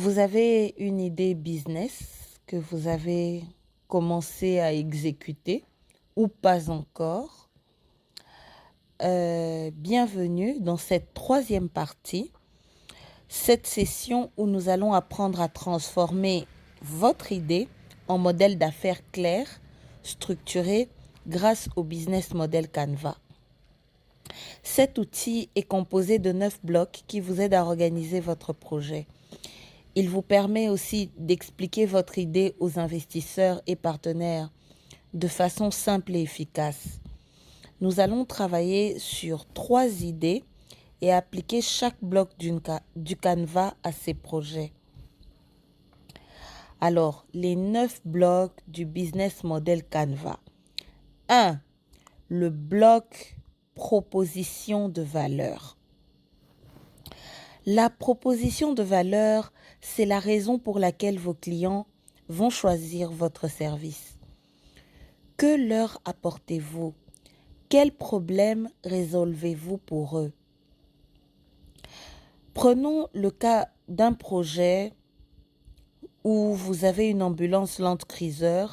Vous avez une idée business que vous avez commencé à exécuter ou pas encore. Bienvenue dans cette troisième partie, cette session où nous allons apprendre à transformer votre idée en modèle d'affaires clair, structuré grâce au business model Canva. Cet outil est composé de 9 blocs qui vous aident à organiser votre projet. Il vous permet aussi d'expliquer votre idée aux investisseurs et partenaires de façon simple et efficace. Nous allons travailler sur 3 idées et appliquer chaque bloc du Canva à ces projets. Alors, les 9 blocs du business model Canva. 1. Le bloc proposition de valeur. La proposition de valeur, c'est la raison pour laquelle vos clients vont choisir votre service. Que leur apportez-vous? Quels problèmes résolvez-vous pour eux? Prenons le cas d'un projet où vous avez une ambulance Land Cruiser.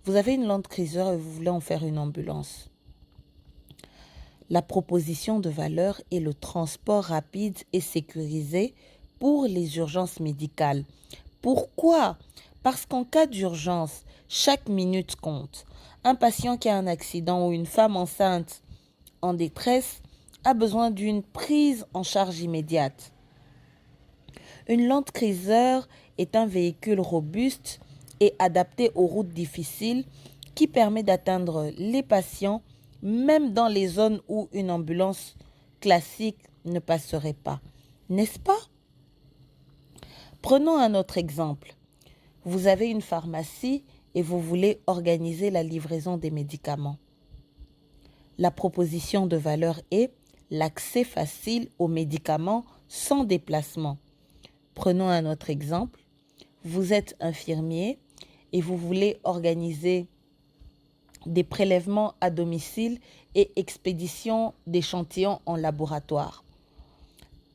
Vous avez une Land Cruiser et vous voulez en faire une ambulance. La proposition de valeur est le transport rapide et sécurisé pour les urgences médicales. Pourquoi? Parce qu'en cas d'urgence, chaque minute compte. Un patient qui a un accident ou une femme enceinte en détresse a besoin d'une prise en charge immédiate. Une Land Cruiser est un véhicule robuste et adapté aux routes difficiles qui permet d'atteindre les patients même dans les zones où une ambulance classique ne passerait pas. N'est-ce pas? Prenons un autre exemple. Vous avez une pharmacie et vous voulez organiser la livraison des médicaments. La proposition de valeur est l'accès facile aux médicaments sans déplacement. Prenons un autre exemple. Vous êtes infirmier et vous voulez organiser des prélèvements à domicile et expédition d'échantillons en laboratoire.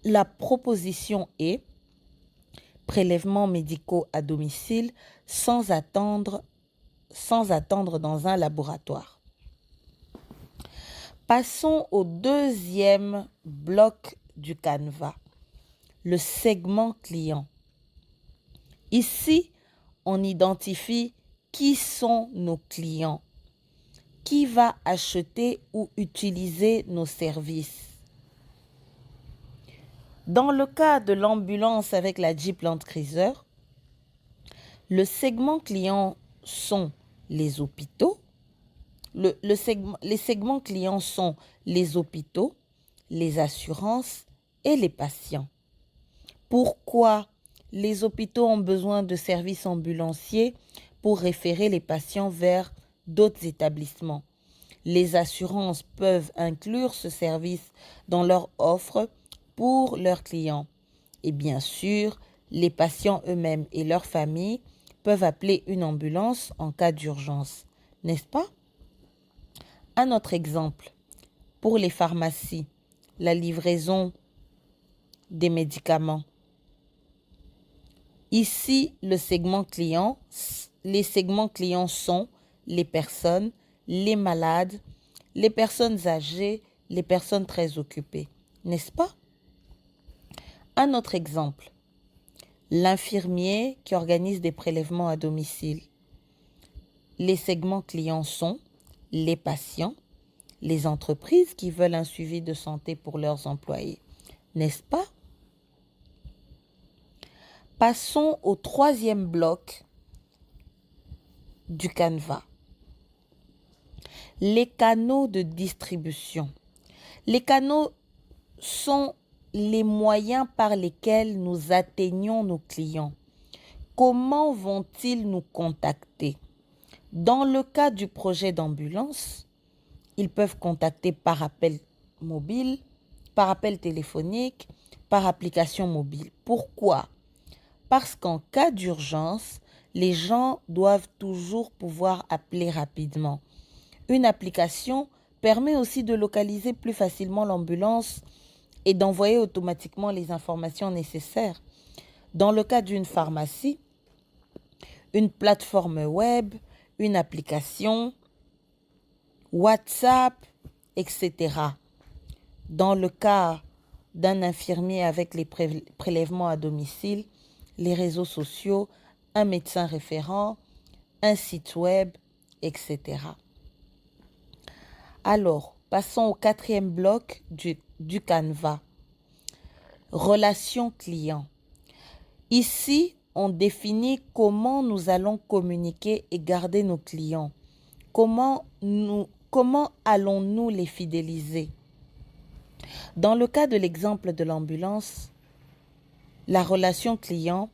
La proposition est prélèvements médicaux à domicile sans attendre dans un laboratoire. Passons au deuxième bloc du Canva, le segment client. Ici, on identifie qui sont nos clients, qui va acheter ou utiliser nos services. Dans le cas de l'ambulance avec la Jeep Land Cruiser, le segment client sont les hôpitaux. Les segments clients sont les hôpitaux, les assurances et les patients. Pourquoi les hôpitaux ont besoin de services ambulanciers pour référer les patients vers d'autres établissements? Les assurances peuvent inclure ce service dans leur offre pour leurs clients. Et bien sûr, les patients eux-mêmes et leurs familles peuvent appeler une ambulance en cas d'urgence. N'est-ce pas? Un autre exemple, pour les pharmacies, la livraison des médicaments. Ici, les segments clients sont les personnes, les malades, les personnes âgées, les personnes très occupées. N'est-ce pas? Un autre exemple, l'infirmier qui organise des prélèvements à domicile. Les segments clients sont les patients, les entreprises qui veulent un suivi de santé pour leurs employés. N'est-ce pas? Passons au troisième bloc du Canva. Les canaux de distribution. Les canaux sont les moyens par lesquels nous atteignons nos clients. Comment vont-ils nous contacter? Dans le cas du projet d'ambulance, ils peuvent contacter par appel mobile, par appel téléphonique, par application mobile. Pourquoi? Parce qu'en cas d'urgence, les gens doivent toujours pouvoir appeler rapidement. Une application permet aussi de localiser plus facilement l'ambulance et d'envoyer automatiquement les informations nécessaires. Dans le cas d'une pharmacie, une plateforme web, une application, WhatsApp, etc. Dans le cas d'un infirmier avec les prélèvements à domicile, les réseaux sociaux, un médecin référent, un site web, etc. Alors, passons au quatrième bloc du Canva. Relation client. Ici, on définit comment nous allons communiquer et garder nos clients. Comment allons-nous les fidéliser? Dans le cas de l'exemple de l'ambulance, la relation client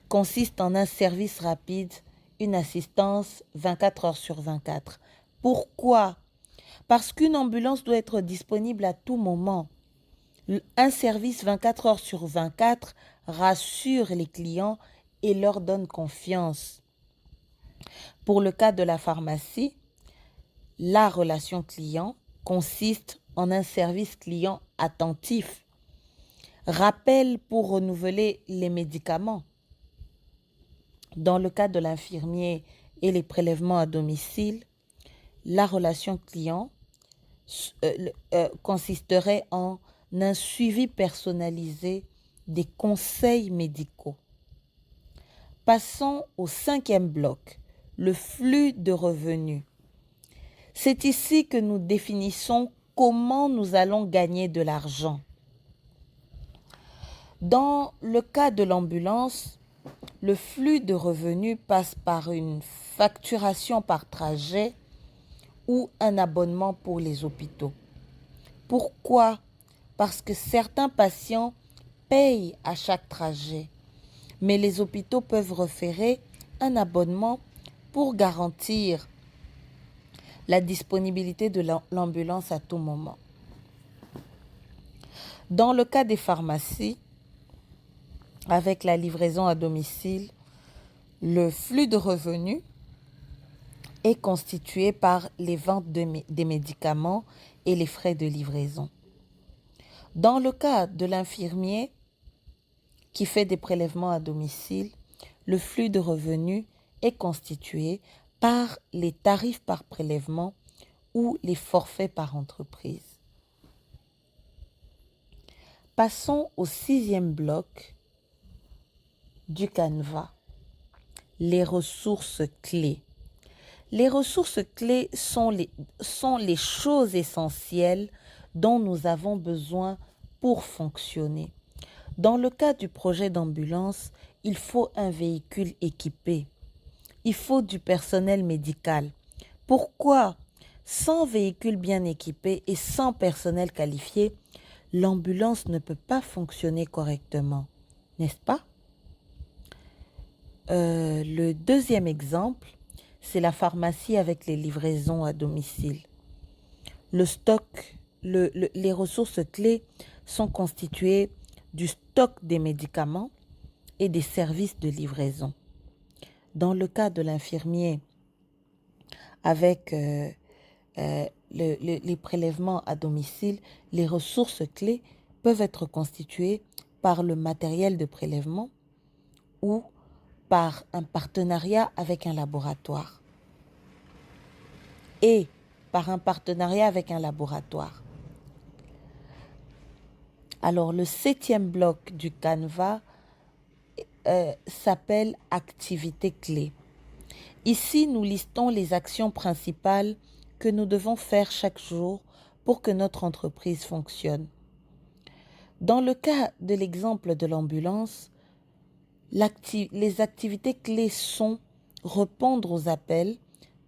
consiste en un service rapide, une assistance 24 heures sur 24. Pourquoi? Parce qu'une ambulance doit être disponible à tout moment. Un service 24 heures sur 24 rassure les clients et leur donne confiance. Pour le cas de la pharmacie, la relation client consiste en un service client attentif. Rappel pour renouveler les médicaments. Dans le cas de l'infirmier et les prélèvements à domicile, la relation client consisterait en un suivi personnalisé des conseils médicaux. Passons au cinquième bloc, le flux de revenus. C'est ici que nous définissons comment nous allons gagner de l'argent. Dans le cas de l'ambulance, le flux de revenus passe par une facturation par trajet ou un abonnement pour les hôpitaux. Pourquoi? Parce que certains patients payent à chaque trajet, mais les hôpitaux peuvent référer un abonnement pour garantir la disponibilité de l'ambulance à tout moment. Dans le cas des pharmacies, avec la livraison à domicile, le flux de revenus est constitué par les ventes des médicaments et les frais de livraison. Dans le cas de l'infirmier qui fait des prélèvements à domicile, le flux de revenus est constitué par les tarifs par prélèvement ou les forfaits par entreprise. Passons au sixième bloc du Canva, les ressources clés. Les ressources clés sont les choses essentielles dont nous avons besoin pour fonctionner. Dans le cas du projet d'ambulance, il faut un véhicule équipé. Il faut du personnel médical. Pourquoi? Sans véhicule bien équipé et sans personnel qualifié, l'ambulance ne peut pas fonctionner correctement, n'est-ce pas? Le deuxième exemple, c'est la pharmacie avec les livraisons à domicile. Le stock, les ressources clés sont constituées du stock des médicaments et des services de livraison. Dans le cas de l'infirmier, avec les prélèvements à domicile, les ressources clés peuvent être constituées par le matériel de prélèvement ou par un partenariat avec un laboratoire. Et par un partenariat avec un laboratoire. Alors, le septième bloc du Canva s'appelle activités clés. Ici, nous listons les actions principales que nous devons faire chaque jour pour que notre entreprise fonctionne. Dans le cas de l'exemple de l'ambulance, les activités clés sont répondre aux appels,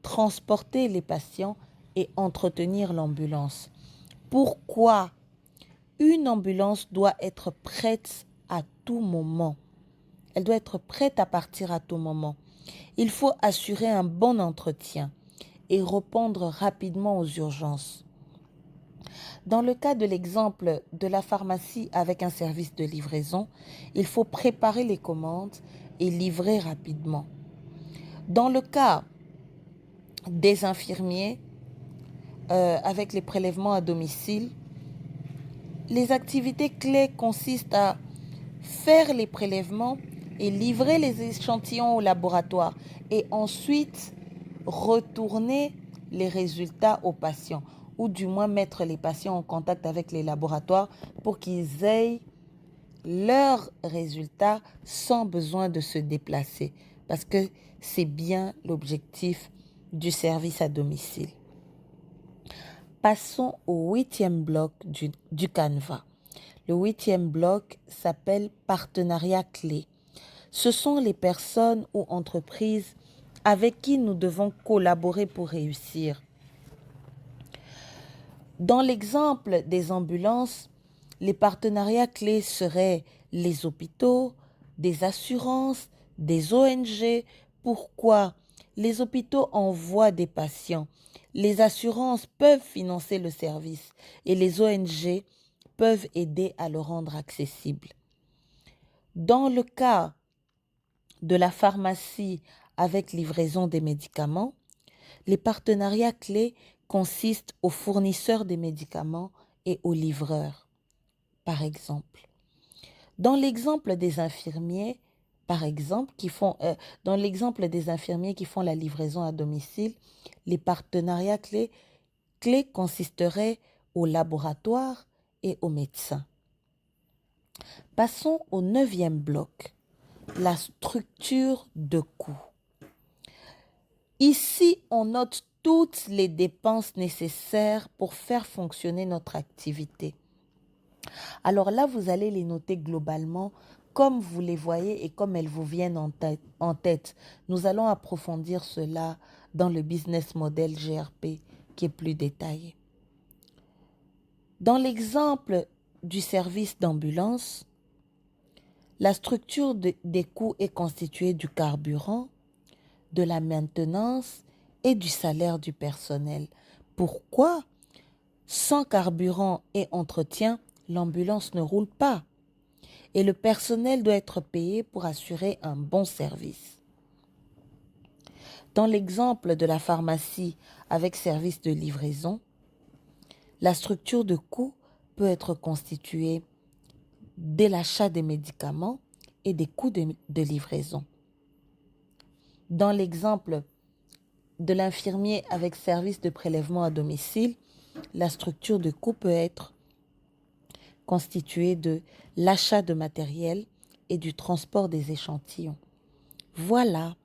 transporter les patients et entretenir l'ambulance. Pourquoi? Une ambulance doit être prête à tout moment. Elle doit être prête à partir à tout moment. Il faut assurer un bon entretien et répondre rapidement aux urgences. Dans le cas de l'exemple de la pharmacie avec un service de livraison, il faut préparer les commandes et livrer rapidement. Dans le cas des infirmiers avec les prélèvements à domicile, les activités clés consistent à faire les prélèvements et livrer les échantillons au laboratoire et ensuite retourner les résultats aux patients ou du moins mettre les patients en contact avec les laboratoires pour qu'ils aient leurs résultats sans besoin de se déplacer parce que c'est bien l'objectif du service à domicile. Passons au 8e bloc du Canva. Le 8e bloc s'appelle partenariat clé. Ce sont les personnes ou entreprises avec qui nous devons collaborer pour réussir. Dans l'exemple des ambulances, les partenariats clés seraient les hôpitaux, des assurances, des ONG. Pourquoi? Les hôpitaux envoient des patients. Les assurances peuvent financer le service et les ONG peuvent aider à le rendre accessible. Dans le cas de la pharmacie avec livraison des médicaments, les partenariats clés consistent aux fournisseurs des médicaments et aux livreurs, par exemple. Dans l'exemple des infirmiers, par exemple, dans l'exemple des infirmiers qui font la livraison à domicile, les partenariats clés consisteraient aux laboratoires et aux médecins. Passons au 9e bloc, la structure de coût. Ici, on note toutes les dépenses nécessaires pour faire fonctionner notre activité. Alors là, vous allez les noter globalement comme vous les voyez et comme elles vous viennent en tête. Nous allons approfondir cela dans le business model GRP qui est plus détaillé. Dans l'exemple du service d'ambulance, la structure des coûts est constituée du carburant, de la maintenance et du salaire du personnel. Pourquoi? Sans carburant et entretien, l'ambulance ne roule pas et le personnel doit être payé pour assurer un bon service. Dans l'exemple de la pharmacie avec service de livraison, la structure de coût peut être constituée de l'achat des médicaments et des coûts de livraison. Dans l'exemple de l'infirmier avec service de prélèvement à domicile, la structure de coût peut être constituée de l'achat de matériel et du transport des échantillons. Voilà.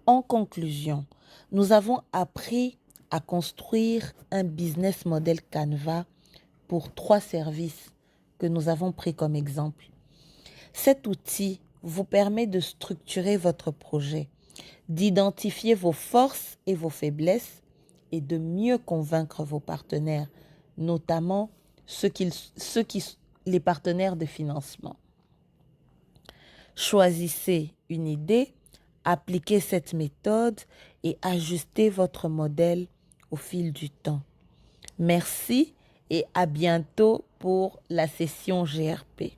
En conclusion, nous avons appris à construire un business model Canva pour 3 services que nous avons pris comme exemple. Cet outil vous permet de structurer votre projet, d'identifier vos forces et vos faiblesses et de mieux convaincre vos partenaires, notamment les partenaires de financement. Choisissez une idée, appliquez cette méthode et ajustez votre modèle au fil du temps. Merci et à bientôt pour la session GRP.